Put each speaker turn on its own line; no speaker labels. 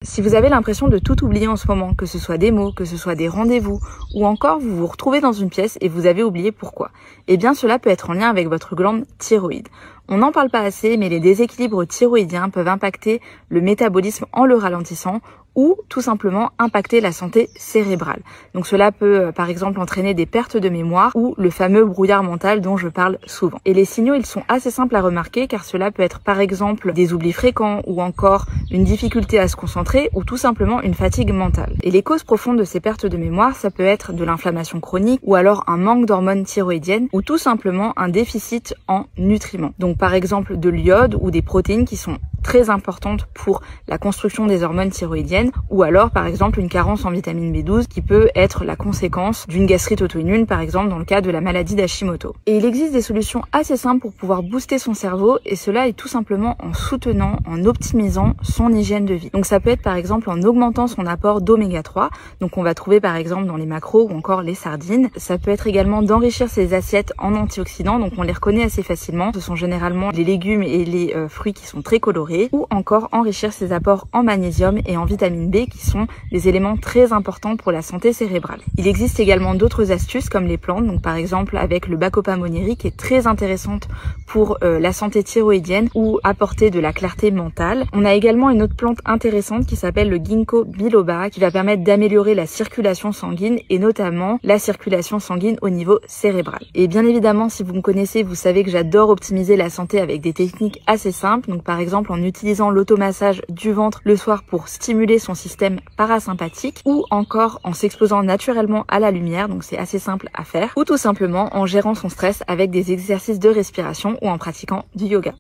Si vous avez l'impression de tout oublier en ce moment, que ce soit des mots, que ce soit des rendez-vous, ou encore vous vous retrouvez dans une pièce et vous avez oublié pourquoi, eh bien cela peut être en lien avec votre glande thyroïde. On n'en parle pas assez, mais les déséquilibres thyroïdiens peuvent impacter le métabolisme en le ralentissant ou tout simplement impacter la santé cérébrale. Donc cela peut par exemple entraîner des pertes de mémoire ou le fameux brouillard mental dont je parle souvent. Et les signaux, ils sont assez simples à remarquer car cela peut être par exemple des oublis fréquents ou encore une difficulté à se concentrer ou tout simplement une fatigue mentale. Et les causes profondes de ces pertes de mémoire, ça peut être de l'inflammation chronique ou alors un manque d'hormones thyroïdiennes ou tout simplement un déficit en nutriments. Donc par exemple de l'iode ou des protéines qui sont très importantes pour la construction des hormones thyroïdiennes ou alors par exemple une carence en vitamine B12 qui peut être la conséquence d'une gastrite auto-immune par exemple dans le cas de la maladie d'Hashimoto. Et il existe des solutions assez simples pour pouvoir booster son cerveau et cela est tout simplement en soutenant, en optimisant son hygiène de vie. Donc ça peut être par exemple en augmentant son apport d'oméga 3, donc on va trouver par exemple dans les macros ou encore les sardines. Ça peut être également d'enrichir ses assiettes en antioxydants, donc on les reconnaît assez facilement, ce sont généralement les légumes et les fruits qui sont très colorés, ou encore enrichir ses apports en magnésium et en vitamine B qui sont des éléments très importants pour la santé cérébrale. Il existe également d'autres astuces comme les plantes, donc par exemple avec le Bacopa monnieri qui est très intéressante pour la santé thyroïdienne ou apporter de la clarté mentale. On a également une autre plante intéressante qui s'appelle le Ginkgo biloba qui va permettre d'améliorer la circulation sanguine et notamment la circulation sanguine au niveau cérébral. Et bien évidemment, si vous me connaissez, vous savez que j'adore optimiser la santé avec des techniques assez simples, donc par exemple en utilisant l'automassage du ventre le soir pour stimuler son système parasympathique ou encore en s'exposant naturellement à la lumière, donc c'est assez simple à faire, ou tout simplement en gérant son stress avec des exercices de respiration ou en pratiquant du yoga.